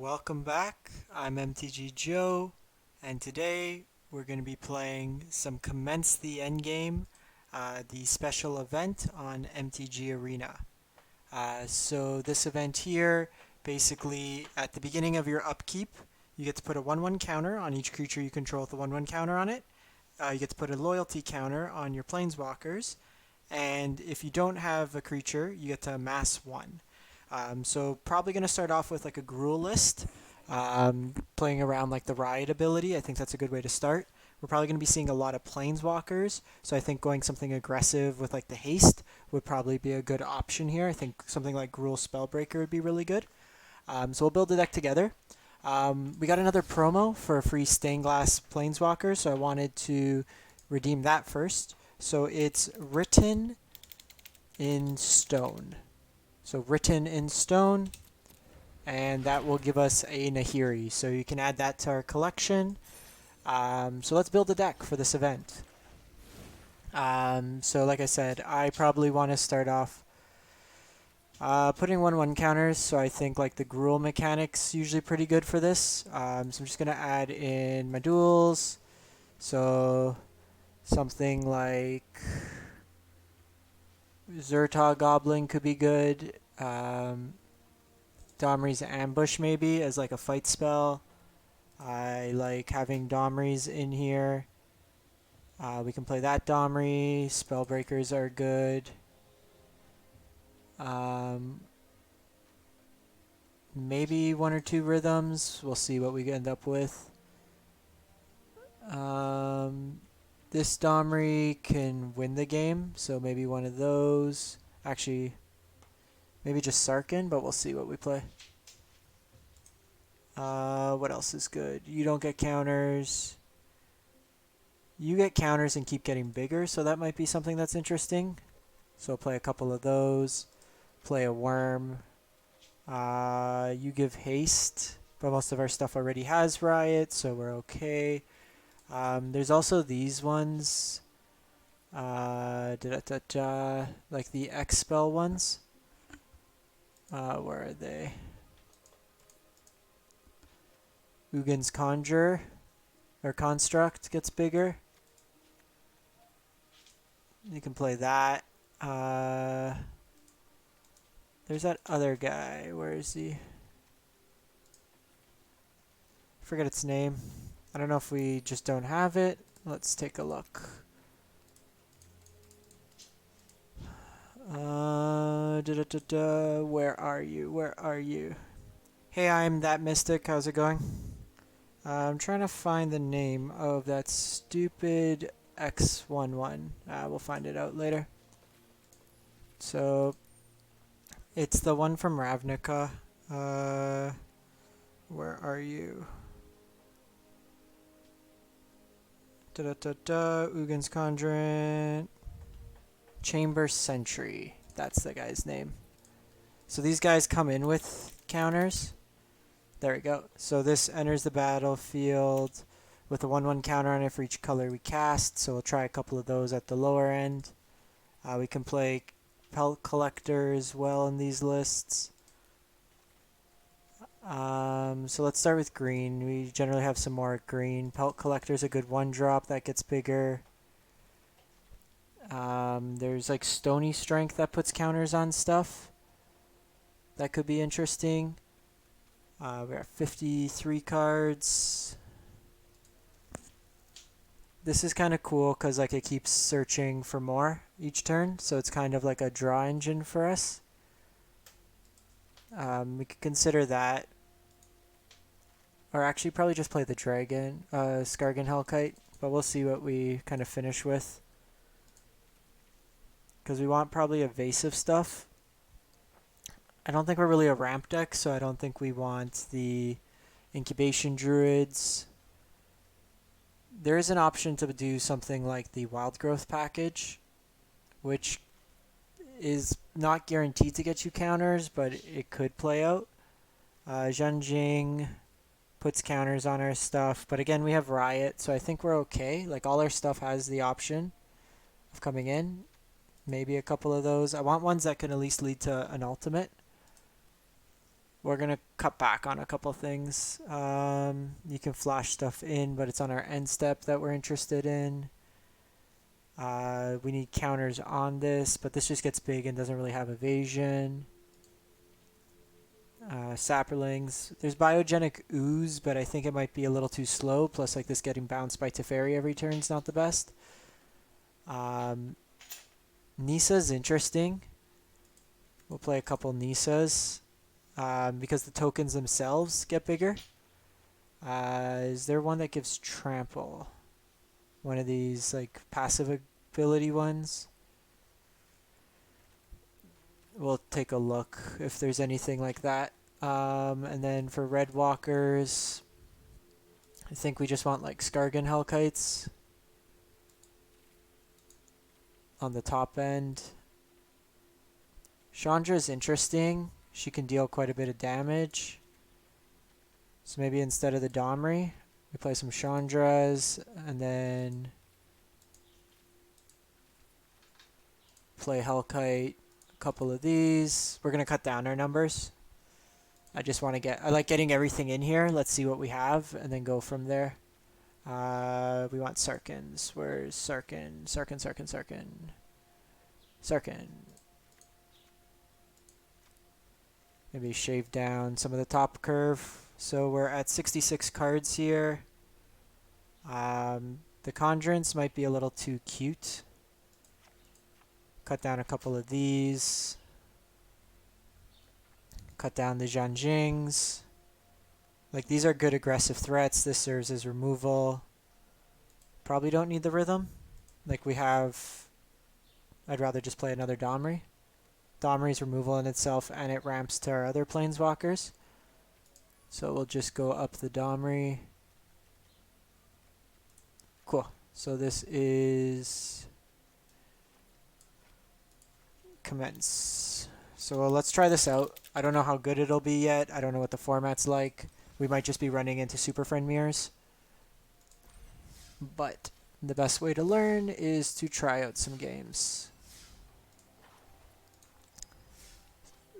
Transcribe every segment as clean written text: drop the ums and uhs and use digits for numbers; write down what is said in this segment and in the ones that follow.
welcome back. I'm MTG Joe, and today we're going to be playing some Commence the Endgame, the special event on MTG Arena. So this event here, basically at the beginning of your upkeep, you get to put a 1/1 counter on each creature you control with a 1/1 counter on it. You get to put a loyalty counter on your planeswalkers, and if you don't have a creature, you get to amass one. So probably going to start off with like a Gruul list, playing around like the Riot ability. I think that's a good way to start. We're probably going to be seeing a lot of planeswalkers, so I think going something aggressive with like the haste would probably be a good option here. I think something like Gruul Spellbreaker would be really good. So we'll build the deck together. We got another promo for a free stained glass planeswalker, so I wanted to redeem that first. So it's written in stone. So written in stone, and that will give us a Nahiri. So you can add that to our collection. So let's build a deck for this event. So like I said, I probably want to start off putting 1/1 counters. So I think like the Gruul mechanic's usually pretty good for this. So I'm just going to add in my duels. So something like Zhur-Taa Goblin could be good. Domri's Ambush maybe as like a fight spell. I like having Domris in here. We can play that Domri. Spellbreakers are good. Maybe one or two rhythms. We'll see what we end up with. This Domri can win the game, so maybe one of those. Actually, maybe just Sarkhan, but we'll see what we play. What else is good? You don't get counters. You get counters and keep getting bigger, so that might be something that's interesting. So I'll play a couple of those. Play a Wurm. You give haste, but most of our stuff already has Riot, so we're okay. There's also these ones. Like the X spell ones. Where are they? Ugin's Conjure or Construct gets bigger. You can play that. There's that other guy. Where is he? Forget its name. I don't know if we just don't have it. Let's take a look. Where are you? Where are you? Hey, I'm that Mystic. How's it going? I'm trying to find the name of that stupid X11. We'll find it out later. So, it's the one from Ravnica. Where are you? Ugin's Conjurant. Chamber Sentry. That's the guy's name. So these guys come in with counters. There we go. So this enters the battlefield with a 1/1 counter on it for each color we cast. So we'll try a couple of those at the lower end. We can play Pelt Collector as well in these lists. So let's start with green. We generally have some more green. Pelt Collector is a good 1-drop that gets bigger. There's like Stony Strength that puts counters on stuff. That could be interesting. We have 53 cards. This is kind of cool because like it keeps searching for more each turn, so it's kind of like a draw engine for us. We could consider that. Or actually probably just play the dragon, Skarrgan Hellkite, but we'll see what we kind of finish with. Because we want probably evasive stuff. I don't think we're really a ramp deck, so I don't think we want the Incubation Druids. There is an option to do something like the Wild Growth package, which is not guaranteed to get you counters, but it could play out. Zhenjing puts counters on our stuff, but again, we have Riot, so I think we're okay. Like, all our stuff has the option of coming in. Maybe a couple of those. I want ones that can at least lead to an ultimate. we're going to cut back on a couple things. You can flash stuff in, but it's on our end step that we're interested in. We need counters on this, but this just gets big and doesn't really have evasion. Saplings. There's Biogenic Ooze, but I think it might be a little too slow. Plus, like this getting bounced by Teferi every turn is not the best. Nissa's interesting. We'll play a couple Nissas because the tokens themselves get bigger. Is there one that gives trample? One of these like passive ability ones? We'll take a look if there's anything like that. And then for red walkers, I think we just want like Skarrgan Hellkites on the top end. Chandra is interesting. She can deal quite a bit of damage. So maybe instead of the Domri, we play some Chandras and then play Hellkite, a couple of these. We're going to cut down our numbers. I just want to get, I like getting everything in here. Let's see what we have and then go from there. We want Sarkhans. Where's Sarkhan? Sarkhan. Maybe shave down some of the top curve. So we're at 66 cards here. The Conjurants might be a little too cute. Cut down a couple of these. Cut down the Zhanjings. Like these are good aggressive threats. This serves as removal. Probably don't need the rhythm. Like we have, I'd rather just play another Domri. Domri's removal in itself, and it ramps to our other planeswalkers. So we'll just go up the Domri. Cool. So this is commence. So let's try this out. I don't know how good it'll be yet. I don't know what the format's like. We might just be running into Super Friend mirrors. But the best way to learn is to try out some games.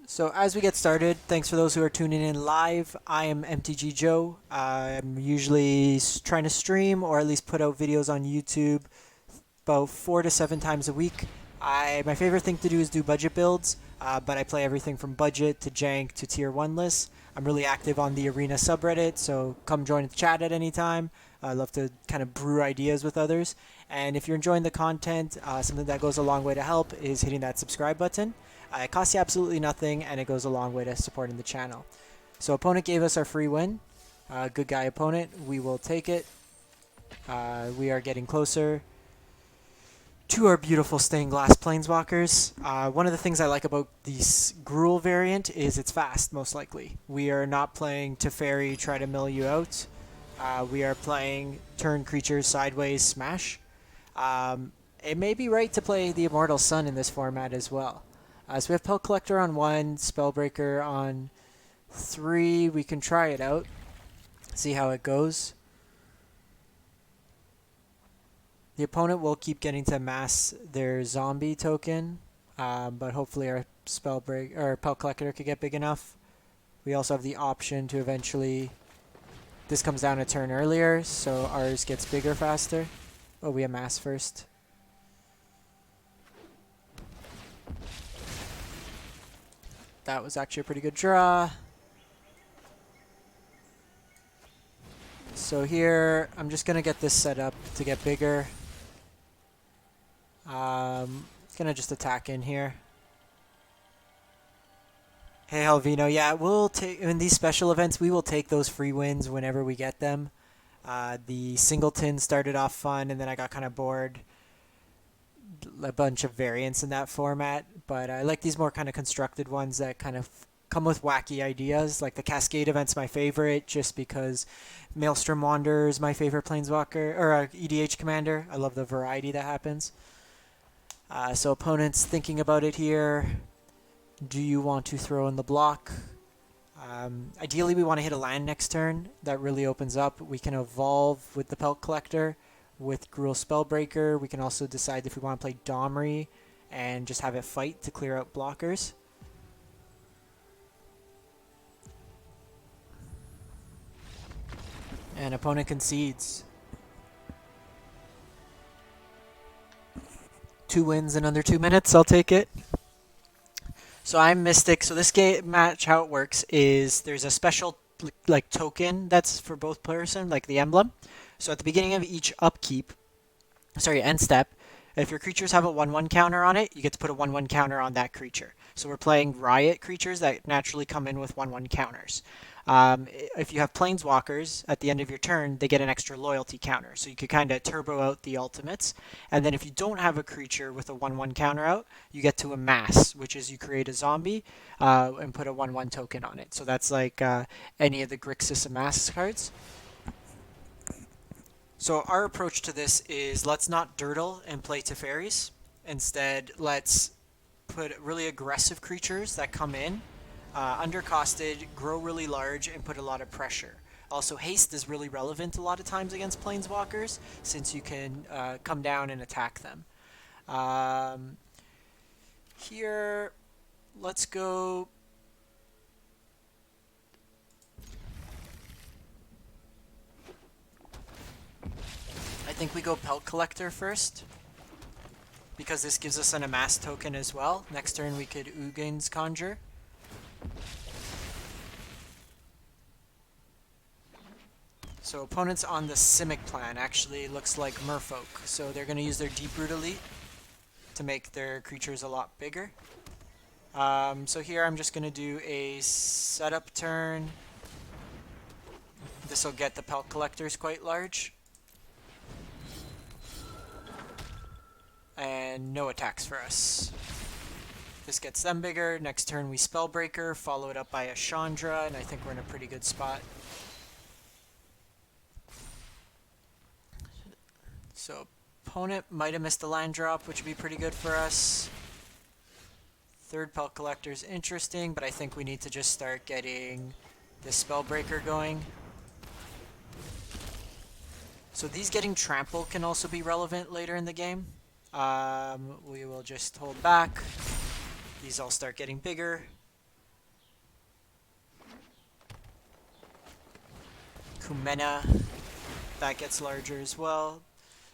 So as we get started, thanks for those who are tuning in live. I am MTG Joe. I'm usually trying to stream or at least put out videos on YouTube about 4 to 7 times a week. My favorite thing to do is do budget builds, but I play everything from budget to jank to tier 1 lists. I'm really active on the Arena subreddit, so come join the chat at any time. I love to kind of brew ideas with others. And if you're enjoying the content, something that goes a long way to help is hitting that subscribe button. It costs you absolutely nothing, and it goes a long way to supporting the channel. So opponent gave us our free win. Good guy opponent. We will take it. We are getting closer to our beautiful stained glass planeswalkers. One of the things I like about this Gruul variant is it's fast, most likely. We are not playing Teferi, try to mill you out. We are playing turn creatures sideways smash. It may be right to play the Immortal Sun in this format as well. So we have Pelt Collector on 1, Spellbreaker on 3. We can try it out, see how it goes. The opponent will keep getting to mass their zombie token, but hopefully our Spellbreaker or Pelt Collector could get big enough. We also have the option to eventually, this comes down a turn earlier, so ours gets bigger faster. Oh, we amass first. That was actually a pretty good draw. So here, I'm just going to get this set up to get bigger. Going to just attack in here. Hey, Helvino. Yeah, we'll take, in these special events, we will take those free wins whenever we get them. The Singleton started off fun, and then I got kind of bored. A bunch of variants in that format, but I like these more kind of constructed ones that kind of come with wacky ideas. Like the Cascade event's my favorite just because Maelstrom Wanderer is my favorite planeswalker, or EDH commander. I love the variety that happens. So opponents thinking about it here. Do you want to throw in the block? Ideally we want to hit a land next turn. That really opens up. We can evolve with the Pelt Collector. With Gruul Spellbreaker, we can also decide if we want to play Domri and just have it fight to clear out blockers. And opponent concedes. 2 wins in under 2 minutes, I'll take it. So I'm Mystic. So this game match, how it works is there's a special like token that's for both person, like the emblem. So at the beginning of each end step, if your creatures have a 1/1 counter on it, you get to put a 1/1 counter on that creature. So we're playing Riot creatures that naturally come in with 1/1 counters. If you have Planeswalkers, at the end of your turn, they get an extra loyalty counter. So you could kind of turbo out the ultimates. And then if you don't have a creature with a 1/1 counter out, you get to amass, which is you create a zombie and put a 1/1 token on it. So that's like any of the Grixis amass cards. So our approach to this is let's not dirtle and play Teferis. Instead, let's put really aggressive creatures that come in, undercosted, grow really large, and put a lot of pressure. Also, haste is really relevant a lot of times against Planeswalkers, since you can come down and attack them. Here, let's go... I think we go Pelt Collector first, because this gives us an amass token as well. Next turn we could Ugin's Conjure. So opponents on the Simic plan actually looks like Merfolk. So they're going to use their Deep-Root Elite to make their creatures a lot bigger. So here I'm just going to do a setup turn. This will get the Pelt Collectors quite large. And no attacks for us. This gets them bigger. Next turn we Spellbreaker, followed up by a Chandra, and I think we're in a pretty good spot. So opponent might have missed a land drop, which would be pretty good for us. Third Pelt Collector is interesting, but I think we need to just start getting this Spellbreaker going. So these getting Trample can also be relevant later in the game. We will just hold back. These all start getting bigger. Kumena, that gets larger as well.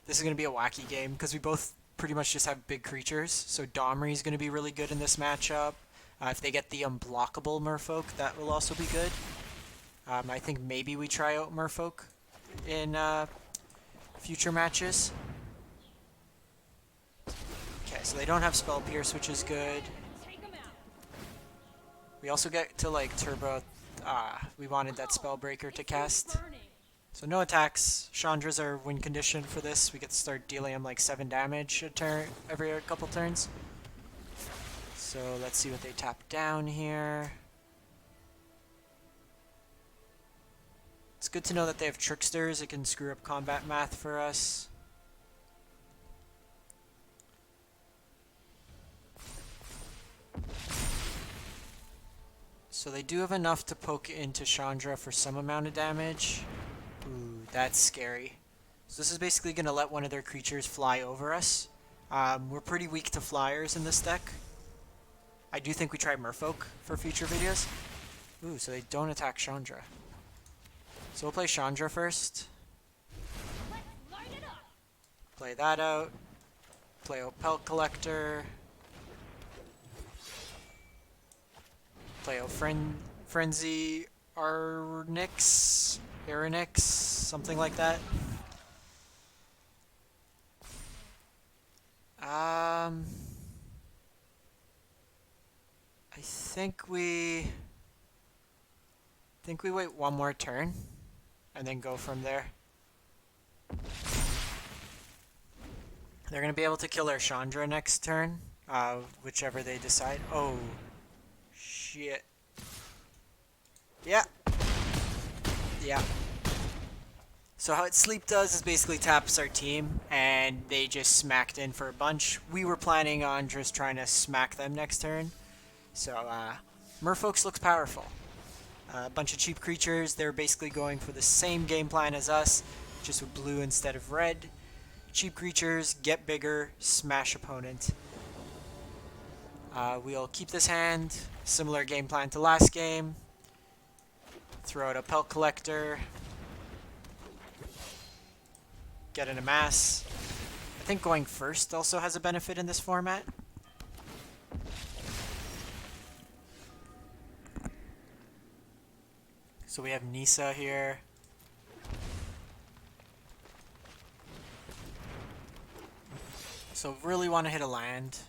This is going to be a wacky game because we both pretty much just have big creatures. So Domri is going to be really good in this matchup. If they get the unblockable Merfolk, that will also be good. I think maybe we try out Merfolk in future matches. Okay, so they don't have Spell Pierce, which is good. We also get to like turbo. We wanted that Spellbreaker to cast. So no attacks. Chandras are win condition for this. We get to start dealing them like 7 damage a turn every couple turns. So let's see what they tap down here. It's good to know that they have Tricksters. It can screw up combat math for us. So they do have enough to poke into Chandra for some amount of damage. Ooh, that's scary. So this is basically going to let one of their creatures fly over us. We're pretty weak to flyers in this deck. I do think we try Merfolk for future videos. Ooh, so they don't attack Chandra. So we'll play Chandra first. Play that out. Play out Pelt Collector. Play out Frenzied Arynx, something like that. I think we wait one more turn and then go from there. They're gonna be able to kill our Chandra next turn, whichever they decide. Oh. Shit. Yeah. Yeah. So how Sleep does is basically taps our team, and they just smacked in for a bunch. We were planning on just trying to smack them next turn. So, Merfolk looks powerful. A bunch of cheap creatures. They're basically going for the same game plan as us, just with blue instead of red. Cheap creatures, get bigger, smash opponent. We'll keep this hand. Similar game plan to last game. Throw out a Pelt Collector. getting a mass. I think going first also has a benefit in this format. So we have Nissa here. So really want to hit a land.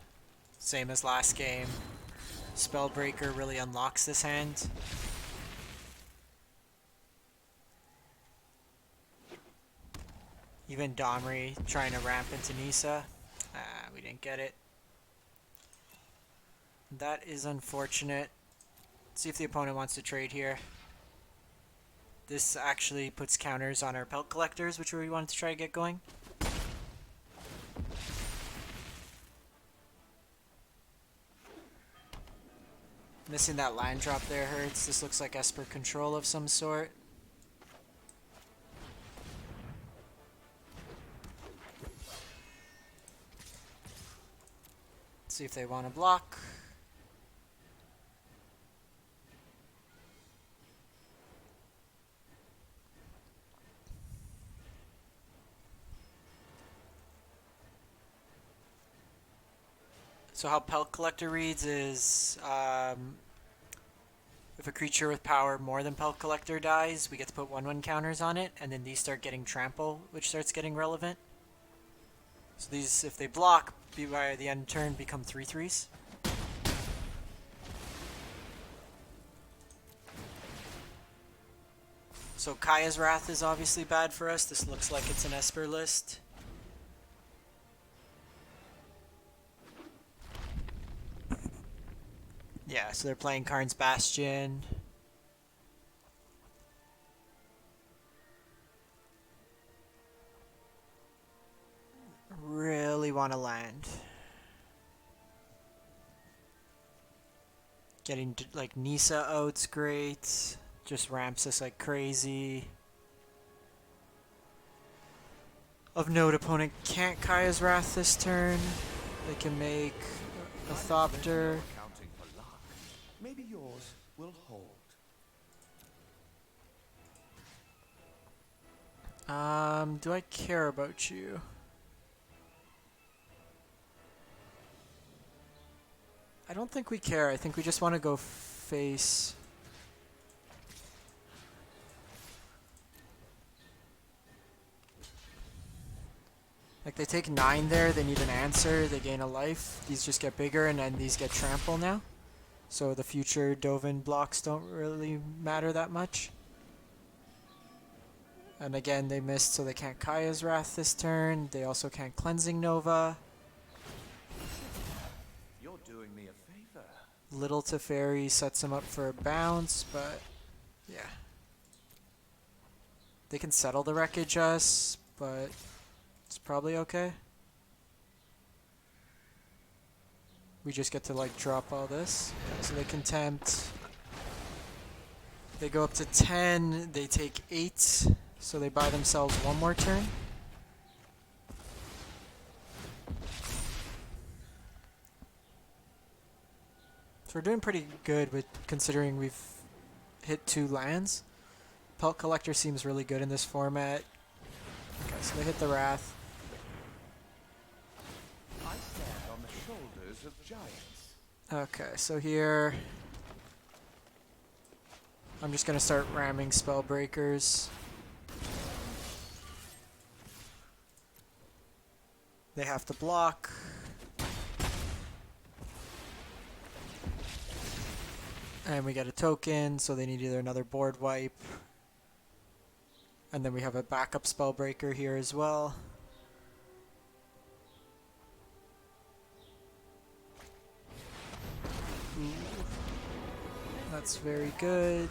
Same as last game. Spellbreaker really unlocks this hand. Even Domri trying to ramp into Nissa. We didn't get it. That is unfortunate. Let's see if the opponent wants to trade here. This actually puts counters on our Pelt Collectors, which we wanted to try to get going. Missing that land drop there hurts. This looks like Esper control of some sort. Let's see if they want to block. So how Pelt Collector reads is if a creature with power more than Pelt Collector dies, we get to put 1/1 counters on it, and then these start getting trample, which starts getting relevant. So these, if they block, by the end of turn, become 3/3s. So Kaya's Wrath is obviously bad for us. This looks like it's an Esper list. Yeah, so they're playing Karn's Bastion. Really want to land. Getting like Nissa out's great. Just ramps us like crazy. Of note, opponent can't Kaya's Wrath this turn. They can make a Thopter. Maybe yours will hold. Do I care about you? I don't think we care. I think we just want to go face. Like they take 9 there, they need an answer, they gain a life. These just get bigger and then these get trample now. So the future Dovin blocks don't really matter that much. And again, they missed, so they can't Kaya's Wrath this turn. They also can't Cleansing Nova. You're doing me a favor. Little Teferi sets them up for a bounce, but yeah. They can settle the Wreckage us, but it's probably okay. We just get to like drop all this. Yeah, so they can tempt. They go up to 10, they take 8, so they buy themselves 1 more turn. So we're doing pretty good with considering we've hit 2 lands. Pelt Collector seems really good in this format. Okay, so they hit the Wrath. I stand on the shoulders of giants. Okay, so here I'm just gonna start ramming Spellbreakers. They have to block. And we get a token, so they need either another board wipe. And then we have a backup Spellbreaker here as well. Ooh. That's very good.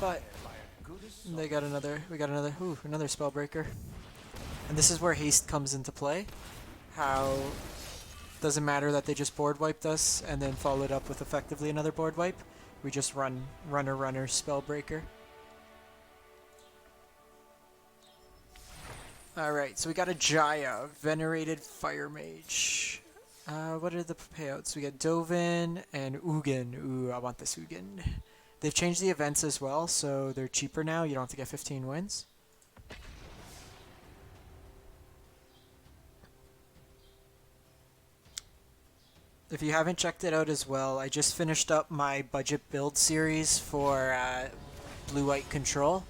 But they got another, another Spellbreaker. And this is where haste comes into play. How doesn't matter that they just board wiped us and then followed up with effectively another board wipe. We just runner Spellbreaker. Alright, so we got a Jaya, Venerated Fire Mage. What are the payouts? We got Dovin and Ugin. Ooh, I want this Ugin. They've changed the events as well, so they're cheaper now. You don't have to get 15 wins. If you haven't checked it out as well, I just finished up my budget build series for Blue-White Control,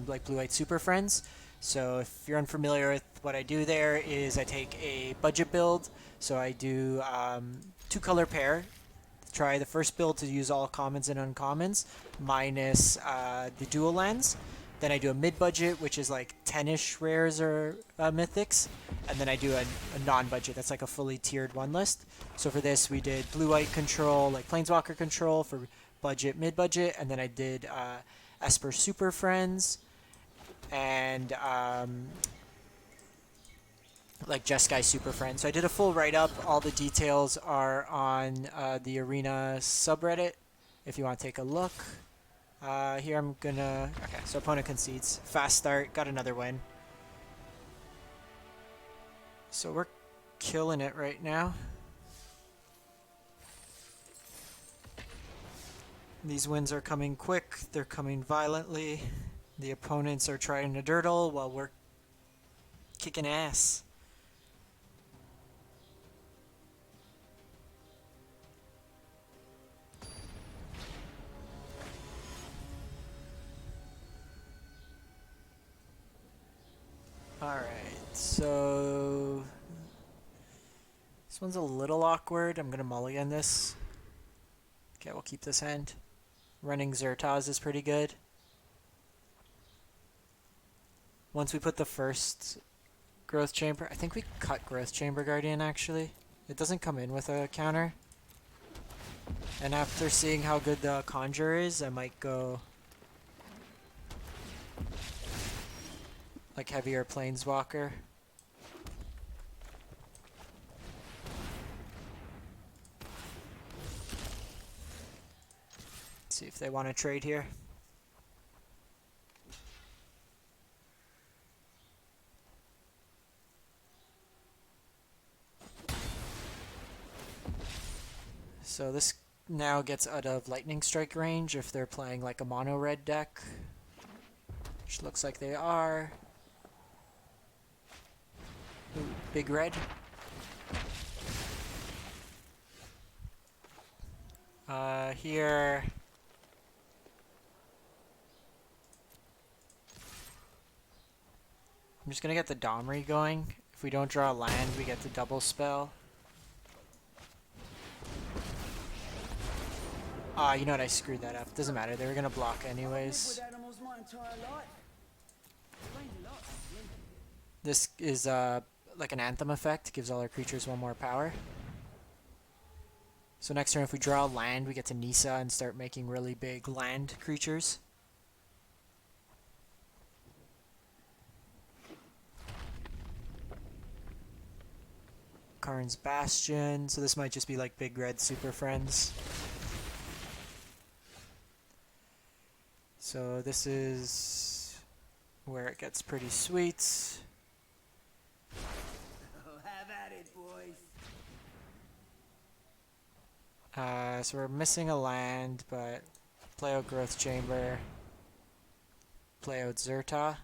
like Blue-White Super Friends. So if you're unfamiliar with what I do there is I take a budget build, so I do 2-color pair. Try the first build to use all commons and uncommons, minus the dual lands. Then I do a mid-budget, which is like 10-ish rares or mythics. And then I do a non-budget, that's like a fully tiered one list. So for this, we did Blue-White Control, like Planeswalker Control for budget, mid-budget. And then I did Esper Super Friends and like Jeskai Super Friends. So I did a full write-up. All the details are on the Arena subreddit if you want to take a look. Here I'm gonna... Okay, so opponent concedes. Fast start, got another win. So we're killing it right now. These wins are coming quick, they're coming violently. The opponents are trying to dirtle while we're kicking ass. Alright, so this one's a little awkward. I'm gonna mulligan this. Okay, we'll keep this hand. Running Zhur-Taas is pretty good. Once we put the first Growth Chamber, I think we cut Growth Chamber Guardian actually. It doesn't come in with a counter. And after seeing how good the Conjure is, I might go like heavier Planeswalker. See if they want to trade here. So this now gets out of Lightning Strike range if they're playing like a mono red deck, which looks like they are. Ooh, big red. Here. I'm just gonna get the Domri going. If we don't draw a land, we get the double spell. You know what? I screwed that up. Doesn't matter. They were gonna block anyways. This is like an Anthem effect. Gives all our creatures 1 more power. So next turn, if we draw a land, we get to Nissa and start making really big land creatures. Karn's Bastion. So this might just be like big red super friends. So this is where it gets pretty sweet. Have at it, boys. So we're missing a land, but play out Growth Chamber, play out Zhur-Taa.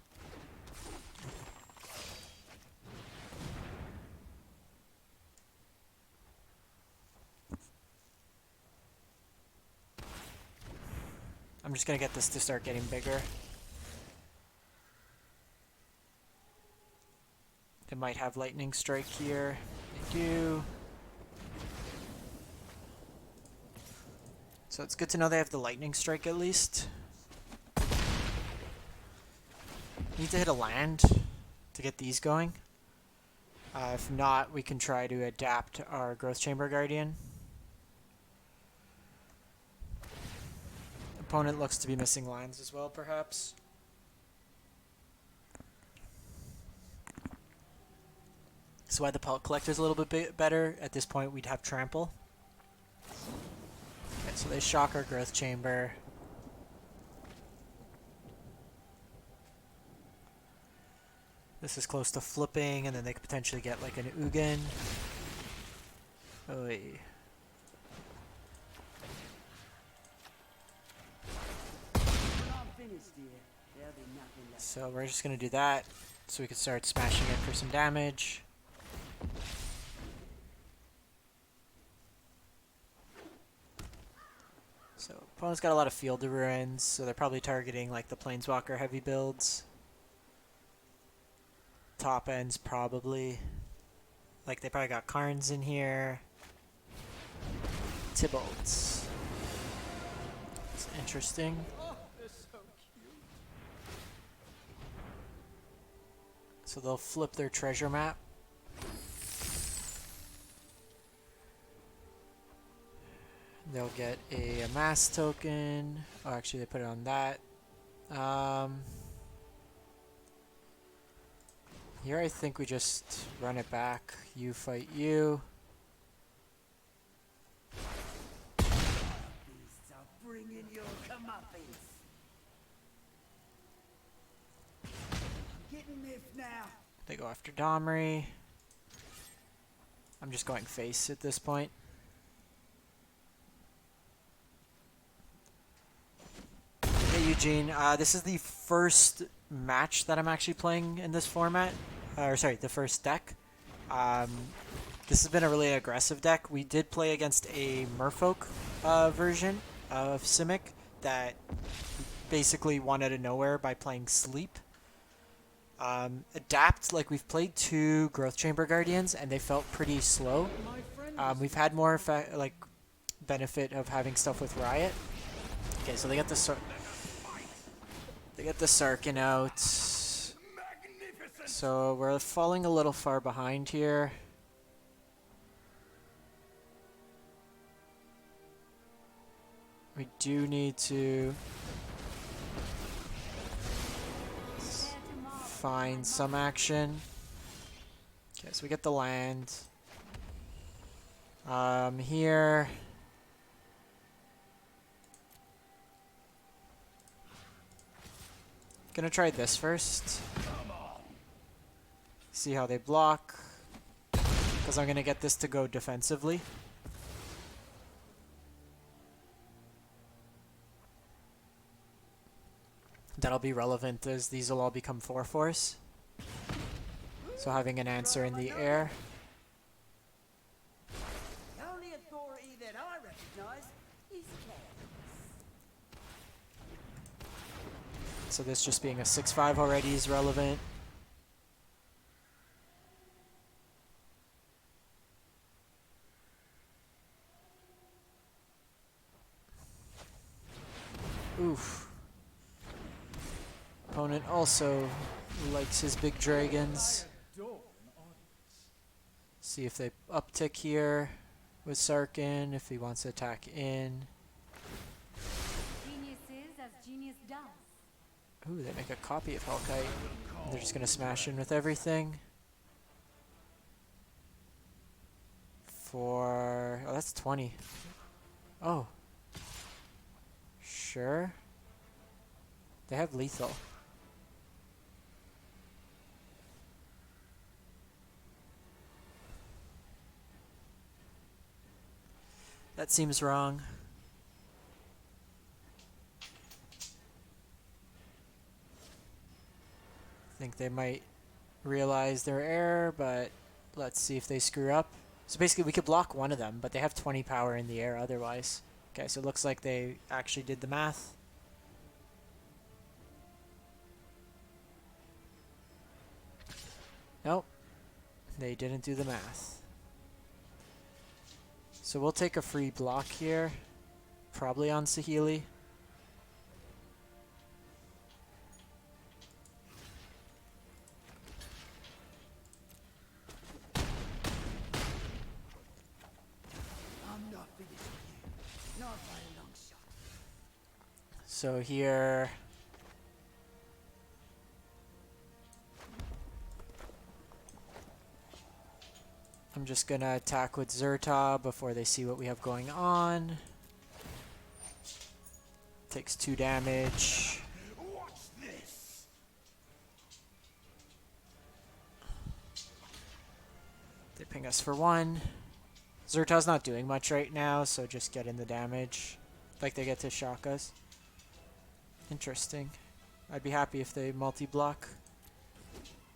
I'm just gonna get this to start getting bigger. They might have Lightning Strike here. They do. So it's good to know they have the Lightning Strike at least. Need to hit a land to get these going. If not, we can try to adapt our Growth Chamber Guardian. Opponent looks to be missing lands as well, perhaps. So why the Pelt Collector is a little bit better. At this point, we'd have Trample. Okay, so they shock our Growth Chamber. This is close to flipping, and then they could potentially get like an Ugin. Oy. finished here, there'll be nothing left. So we're just gonna do that so we can start smashing it for some damage. So opponent's got a lot of field of ruins, so they're probably targeting like the Planeswalker heavy builds. Top ends probably. Like they probably got Karns in here. Tybalts. It's interesting. Oh, they're so cute. So they'll flip their treasure map. They'll get a amass token. Oh, actually, they put it on that. Here, I think we just run it back. You fight you. Beasts are bringing your comeuppance. I'm getting miffed now. They go after Domri. I'm just going face at this point. Hey Eugene, this is the first match that I'm actually playing in this format. Or sorry, the first deck. This has been a really aggressive deck. We did play against a Merfolk version of Simic that basically won out of nowhere by playing Sleep. Adapt, like we've played 2 Growth Chamber Guardians and they felt pretty slow. We've had more like benefit of having stuff with Riot. Okay, so they got the Sarkhan out. So we're falling a little far behind here. We do need to find some action. Okay, so we get the land. Here. Gonna try this first. See how they block. Because I'm gonna get this to go defensively. That'll be relevant as these will all become 4/4s. So having an answer in the air. The only authority that I recognize is chaos. So this just being a 6/5 already is relevant. Oof. Opponent also likes his big dragons. See if they uptick here with Sarkhan, if he wants to attack in. Genius is as genius does. Ooh, they make a copy of Hellkite. They're just gonna smash in with everything. For... oh, that's 20. Oh. Sure. They have lethal. That seems wrong. I think they might realize their error, but let's see if they screw up. So basically we could block one of them, but they have 20 power in the air otherwise. Okay, so it looks like they actually did the math. Nope, they didn't do the math. So we'll take a free block here, probably on Saheeli. I'm not finished with you. Not by a long shot. So here... I'm just gonna attack with Zhur-Taa before they see what we have going on. Takes 2 damage. Watch this. They ping us for 1. Zhur-Taa's not doing much right now, so just get in the damage. Like they get to shock us. Interesting. I'd be happy if they multi-block.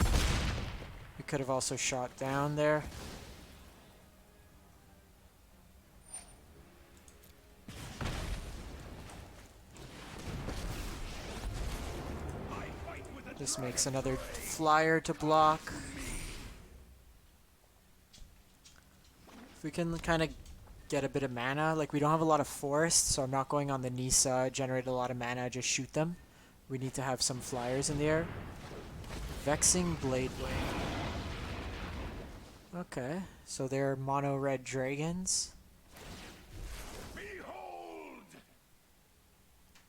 We could have also shot down there. This makes another flyer to block. If we can kind of get a bit of mana, like we don't have a lot of forests, so I'm not going on the Nissa, generate a lot of mana, just shoot them. We need to have some flyers in the air. Vexing Blade Wing. Okay, so they're mono red dragons. Behold!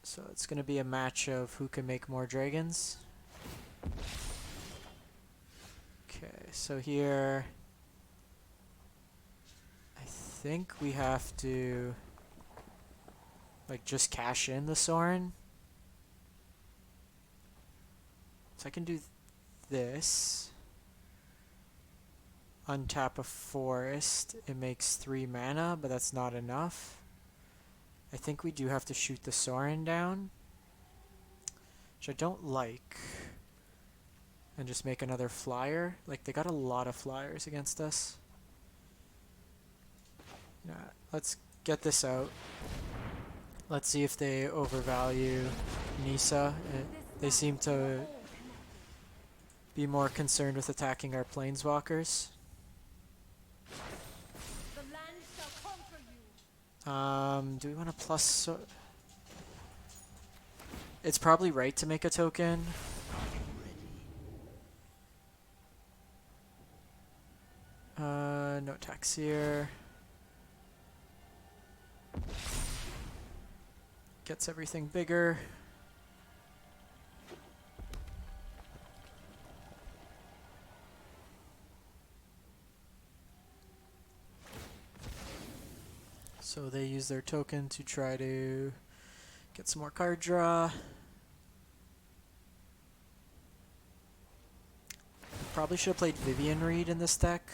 So it's going to be a match of who can make more dragons. Okay, so here I think we have to like just cash in the Sorin. So I can do this. Untap a forest. It makes 3 mana, but that's not enough. I think we do have to shoot the Sorin down, which I don't like. And just make another flyer. Like, they got a lot of flyers against us. Yeah, let's get this out. Let's see if they overvalue Nissa. They seem to be more concerned with attacking our planeswalkers. The land shall conquer you. Do we want to plus... It's probably right to make a token. No tax here. Gets everything bigger. So they use their token to try to get some more card draw. Probably should have played Vivien Reid in this deck.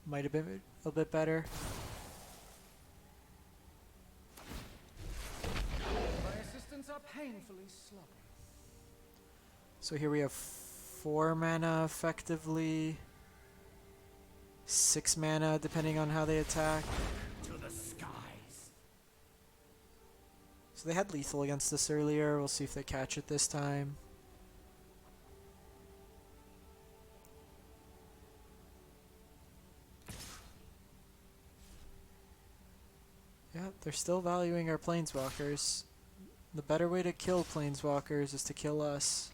Might have been a little bit better. My assistants are painfully sloppy. So here we have 4 mana effectively. 6 mana depending on how they attack. To the skies. So they had lethal against this earlier. We'll see if they catch it this time. Yeah, they're still valuing our planeswalkers. The better way to kill planeswalkers is to kill us.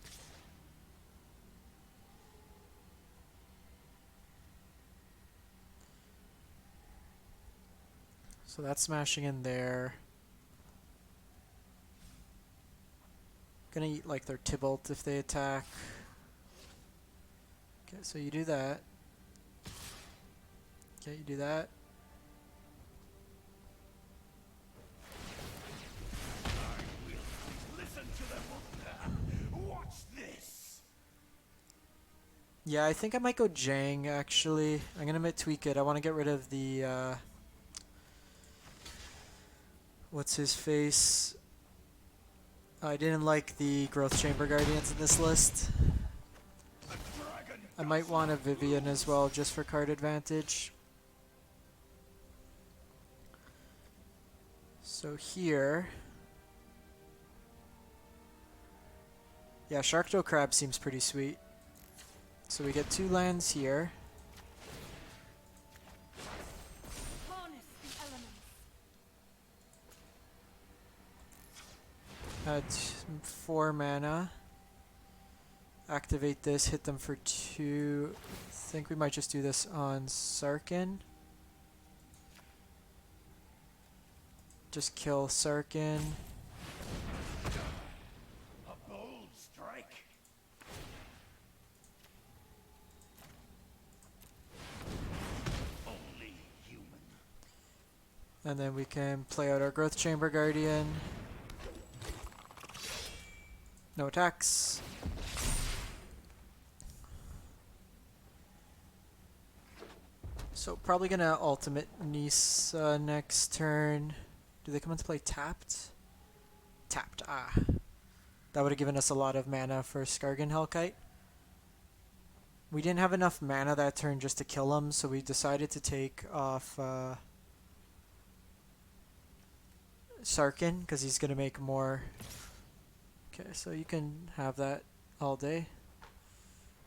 So that's smashing in there. Gonna eat like their Tybalt if they attack. Okay, so you do that. Okay, you do that. Listen to them. Watch this. Yeah, I think I might go Jang actually. I'm gonna tweak it. I want to get rid of the what's his face? I didn't like the Growth Chamber Guardians in this list. I might want a Vivien as well, just for card advantage. So here... Yeah, Sharkdo Crab seems pretty sweet. So we get 2 lands here. Harness the elements. Add 4 mana. Activate this, hit them for 2. I think we might just do this on Sarkhan. Just kill Sarkhan. A bold strike. Only human. And then we can play out our Growth Chamber Guardian. No attacks. So probably gonna ultimate Nissa next turn. Do they come into play tapped? Tapped, ah. That would have given us a lot of mana for Skarrgan Hellkite. We didn't have enough mana that turn just to kill him, so we decided to take off Sarkhan, because he's going to make more. Okay, so you can have that all day.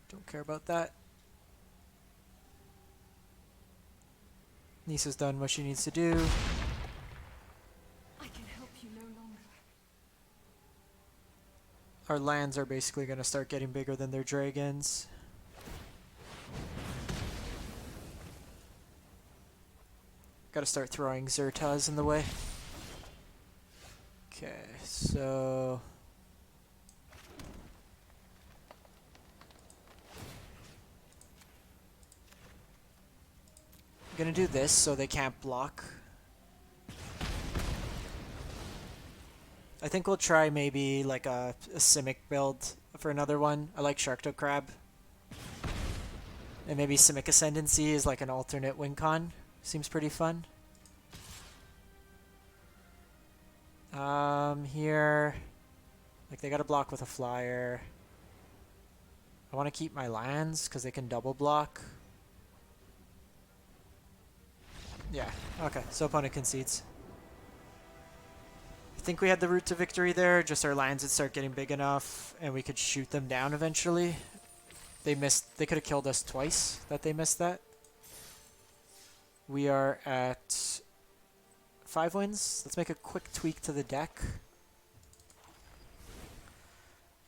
Don't care about that. Nissa's done what she needs to do. I can help you no longer. Our lands are basically going to start getting bigger than their dragons. Gotta start throwing Zhur-Taas in the way. Okay, so... I'm gonna do this so they can't block. I think we'll try maybe like a Simic build for another one. I like Shark Crab. And maybe Simic Ascendancy is like an alternate win con. Seems pretty fun. Here, like they got to block with a flyer. I want to keep my lands because they can double block. Yeah, okay, so opponent concedes. I think we had the route to victory there, just our lands would start getting big enough and we could shoot them down eventually. They could have killed us twice that they missed that. We are at 5 wins. Let's make a quick tweak to the deck.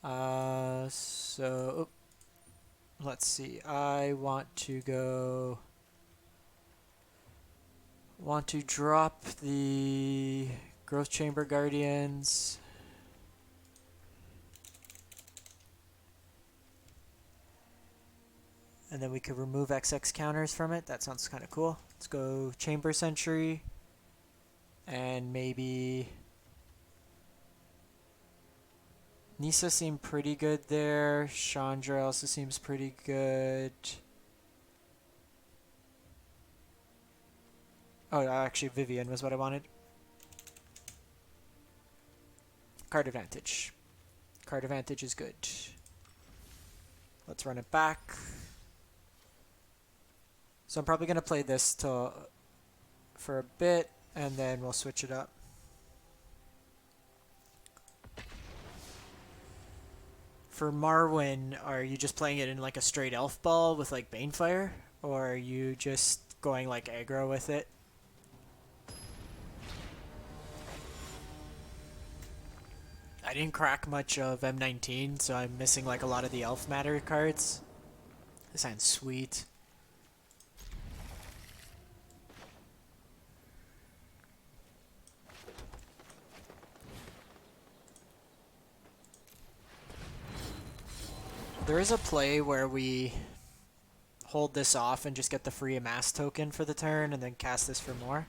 Let's see. I want to drop the Growth Chamber Guardians. And then we could remove XX counters from it. That sounds kind of cool. Let's go Chamber Sentry. And maybe... Nissa seemed pretty good there. Chandra also seems pretty good. Oh, actually Vivien was what I wanted. Card advantage. Card advantage is good. Let's run it back. So I'm probably going to play this for a bit, and then we'll switch it up. For Marwyn, are you just playing it in like a straight elf ball with like Banefire? Or are you just going like aggro with it? I didn't crack much of M19, so I'm missing like a lot of the elf matter cards. This sounds sweet. There is a play where we hold this off and just get the free amass token for the turn and then cast this for more.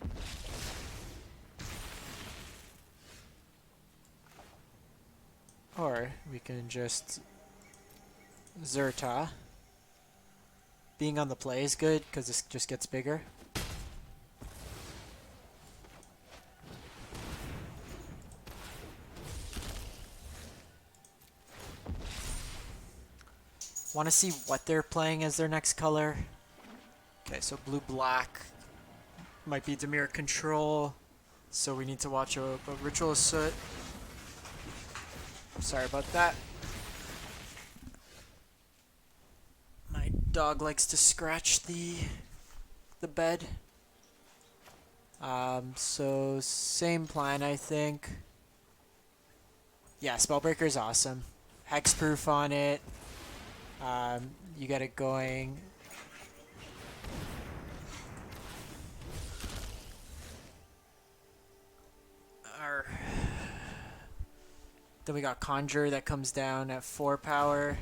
Or we can just Zhur-Taa. Being on the play is good because this just gets bigger. Want to see what they're playing as their next color. Okay, so blue-black might be Dimir Control, so we need to watch a Ritual Soot. Sorry about that. My dog likes to scratch the bed. So same plan, I think. Yeah, Spellbreaker is awesome. Hexproof on it. You get it going. Then we got Conjure that comes down at 4 power.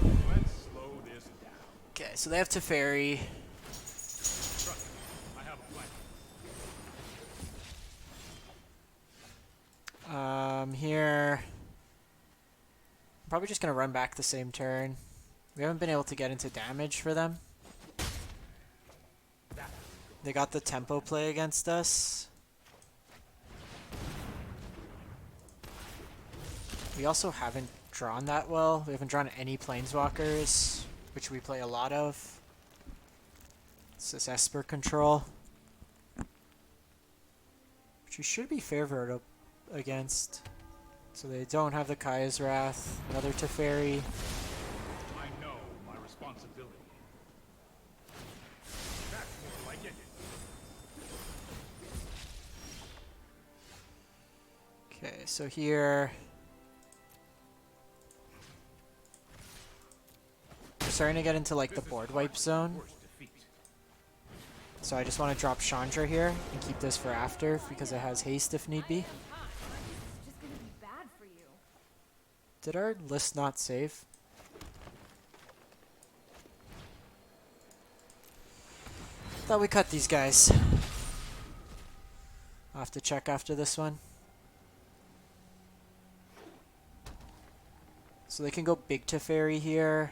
Let's slow this down. Okay, so they have Teferi. I have a plan. Here, I'm probably just gonna run back the same turn. We haven't been able to get into damage for them. They got the tempo play against us. We also haven't drawn that well. We haven't drawn any planeswalkers, which we play a lot of. This is Esper control, which we should be favored up against. So they don't have the Kaya's Wrath, another Teferi. I know my responsibility. That's more like it. Okay, so here we're starting to get into like the board wipe zone. Worst defeat. So I just want to drop Chandra here and keep this for after because it has haste if need be. This is just gonna be bad for you. Did our list not save? Thought we cut these guys. I'll have to check after this one. So they can go big Teferi here.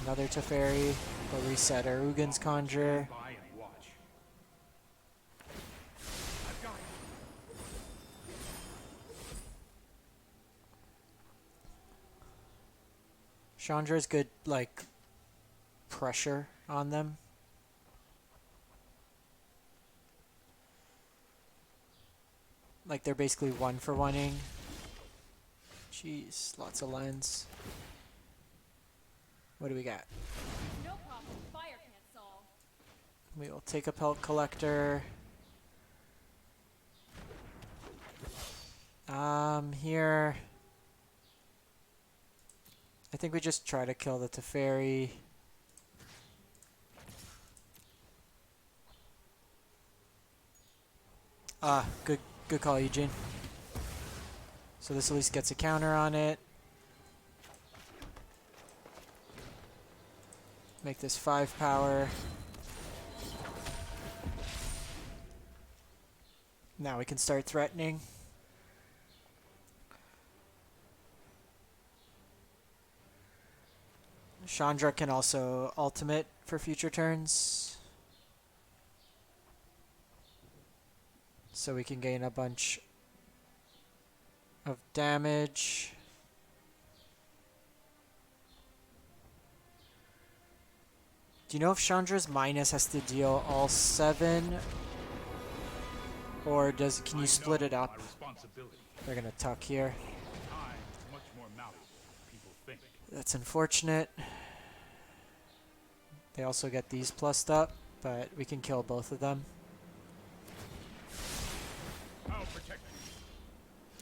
Another Teferi. We'll reset our Ugin's Conjure. Buy and watch. I've got it. Chandra's good, like, pressure on them. Like, they're basically one-for-oneing. Jeez, lots of lands. What do we got? No problem. Fire can't solve. We will take a Pelt Collector. Here... I think we just try to kill the Teferi. Good call, Eugene. So this at least gets a counter on it. Make this 5 power. Now we can start threatening. Chandra can also ultimate for future turns. So we can gain a bunch of damage. Do you know if Chandra's minus has to deal all 7? Or can you split it up? They're gonna tuck here. Time is much more malleable than people think. That's unfortunate. They also get these plussed up, but we can kill both of them. I'll protect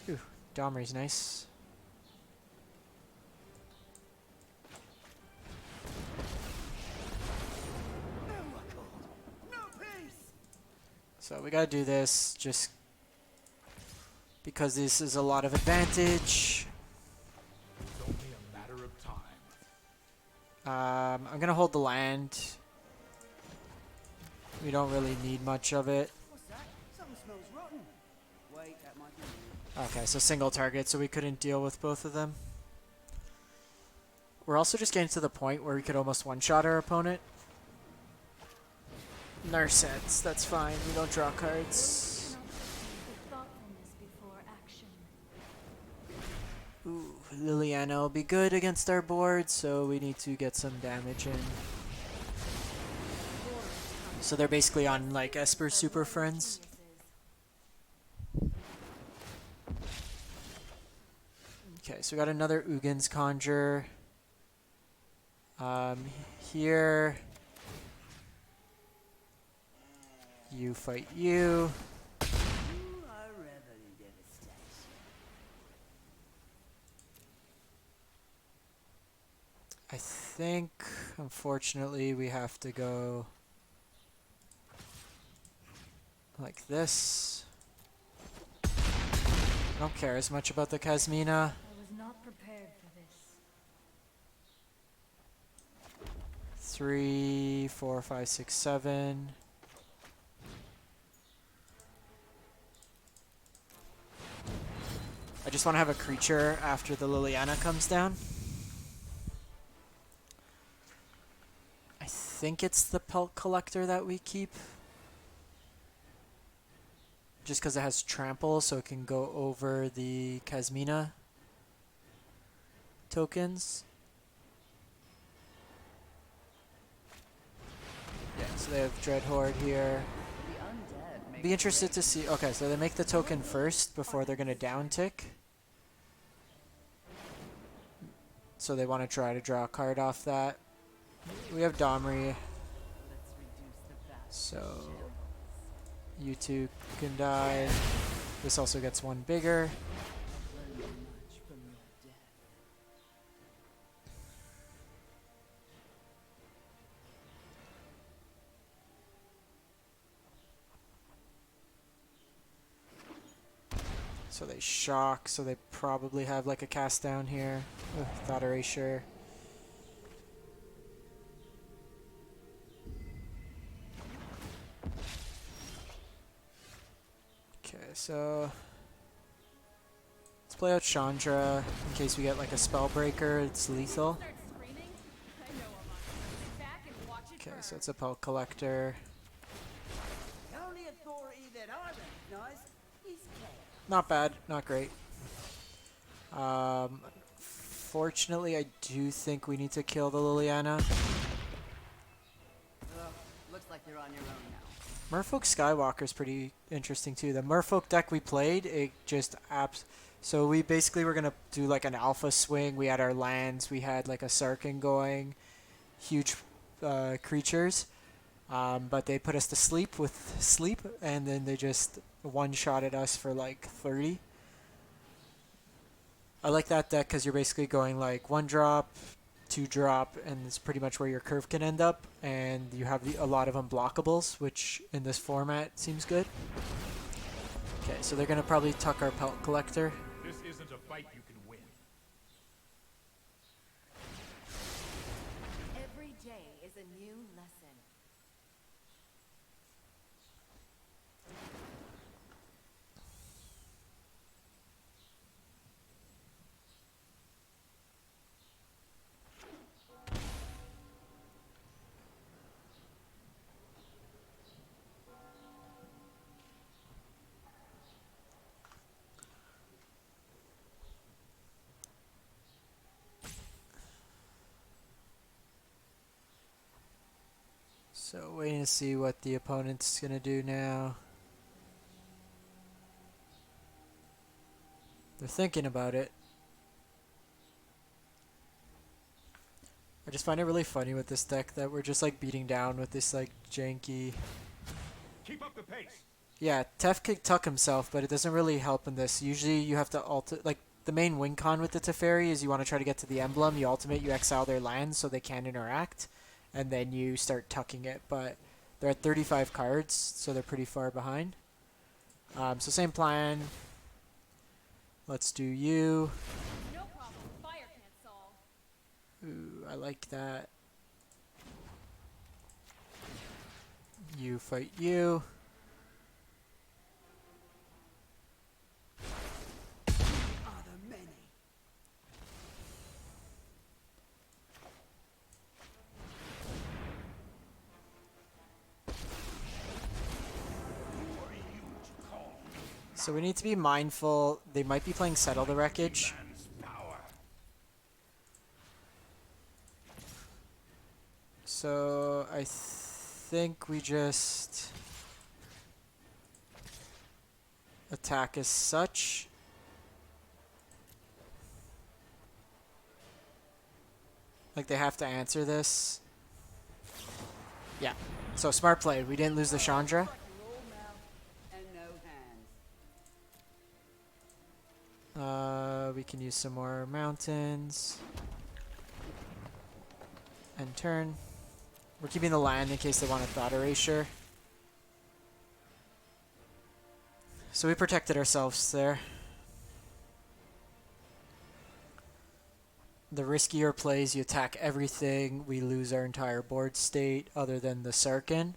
you. Ooh, Domri's nice. No peace! So we gotta do this just because this is a lot of advantage. It's only a matter of time. I'm gonna hold the land. We don't really need much of it. What's that? Something smells rotten. Wait, that might be me. Okay, so single target, so we couldn't deal with both of them. We're also just getting to the point where we could almost one-shot our opponent. Narsets, that's fine. We don't draw cards. Thoughtfulness before action. Ooh, Liliana will be good against our board, so we need to get some damage in. So they're basically on like Esper Super Friends. Okay, so we got another Ugin's Conjure. Here you fight you. You are revel in devastation. I think, unfortunately, we have to go like this. I don't care as much about the Kasmina. I was not prepared for this. 3, 4, 5, 6, 7. I just want to have a creature after the Liliana comes down. think it's the Pelt Collector that we keep. Just because it has trample, so it can go over the Kasmina tokens. Yeah, so they have Dread Horde here. Be interested to see. Okay, so they make the token first before they're going to down tick. So they want to try to draw a card off that. We have Domri. So you two can die. This also gets one bigger. So they shock, so they probably have like a cast down here. Ugh, Thought Erasure. Okay, so let's play out Chandra in case we get like a Spellbreaker. It's lethal. Okay, so it's a Pelt Collector. The only authority that I recognize is Cat. Not bad, not great. Fortunately, I do think we need to kill the Liliana. Looks like you're on your own now. Merfolk Skywalker is pretty interesting too. The Merfolk deck we played, it just so we basically were gonna do like an alpha swing. We had our lands, we had like a Sarkhan going, huge creatures, but they put us to sleep with sleep, and then they just one-shotted us for like 30. I like that deck because you're basically going like 1-drop, 2-drop, and it's pretty much where your curve can end up, and you have a lot of unblockables, which in this format seems good. Okay, so they're going to probably tuck our Pelt Collector. This isn't a fight you can win. Every day is a new lesson. So waiting to see what the opponent's going to do now. They're thinking about it. I just find it really funny with this deck that we're just like beating down with this like janky... Keep up the pace. Yeah, Tef could tuck himself, but it doesn't really help in this. Usually you have to like the main win con with the Teferi is you want to try to get to the emblem, you ultimate, you exile their lands so they can't interact, and then you start tucking it, but they're at 35 cards, so they're pretty far behind. So same plan. Let's do you. No problem. Fire can't solve. Ooh, I like that. You fight you. Are the many. So we need to be mindful. They might be playing Settle the Wreckage. So I think we just attack as such. Like they have to answer this. Yeah. So smart play. We didn't lose the Chandra. Like a raw mouth and no hands. We can use some more mountains. And turn. We're keeping the land in case they want a Thought Erasure. So we protected ourselves there. The riskier plays, you attack everything. We lose our entire board state other than the Sarkhan,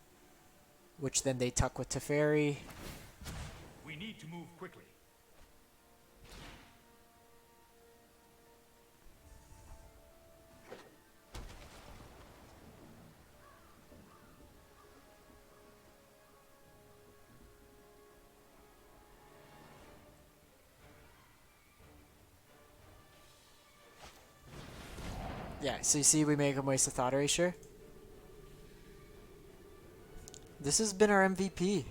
which then they tuck with Teferi. We need to move quickly. Yeah, so you see we make him waste a Thought Erasure. This has been our MVP.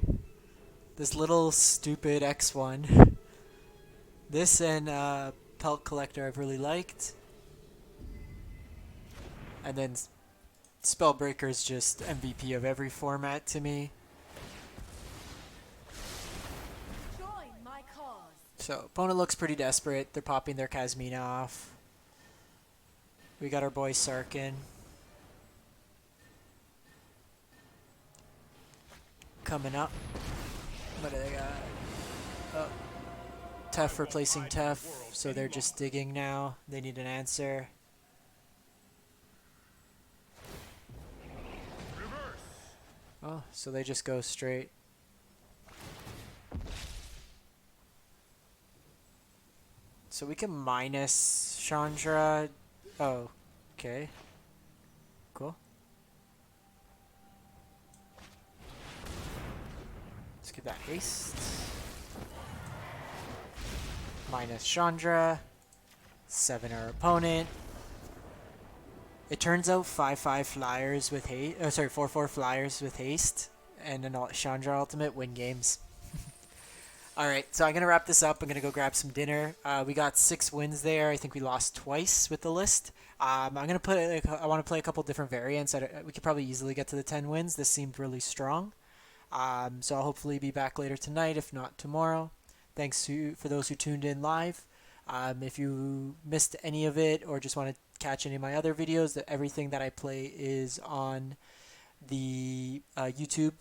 This little stupid X1. This and Pelt Collector I've really liked. And then Spellbreaker is just MVP of every format to me. Join my cause. So, opponent looks pretty desperate. They're popping their Kasmina off. We got our boy Sarkhan. Coming up. What do they got? Oh. Tef replacing Tef, so they're just digging now. They need an answer. Oh, so they just go straight. So we can minus Chandra. Oh, okay. Cool. Let's get that haste. Minus Chandra. 7 our opponent. It turns out 5/5 flyers with haste. Oh, sorry, 4/4 flyers with haste and a Chandra ultimate win games. Alright, so I'm going to wrap this up. I'm going to go grab some dinner. We got 6 wins there. I think we lost twice with the list. I'm going to put, I want to play a couple different variants. We could probably easily get to the 10 wins. This seemed really strong. So I'll hopefully be back later tonight, if not tomorrow. Thanks for those who tuned in live. If you missed any of it or just want to catch any of my other videos, everything that I play is on the YouTube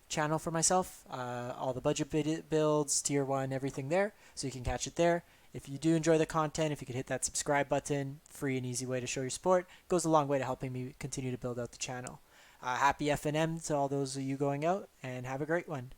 channel for myself. All the budget builds, tier 1, everything there, so you can catch it there. If you do enjoy the content, if you could hit that subscribe button, free and easy way to show your support, goes a long way to helping me continue to build out the channel. Happy FNM to all those of you going out, and have a great one.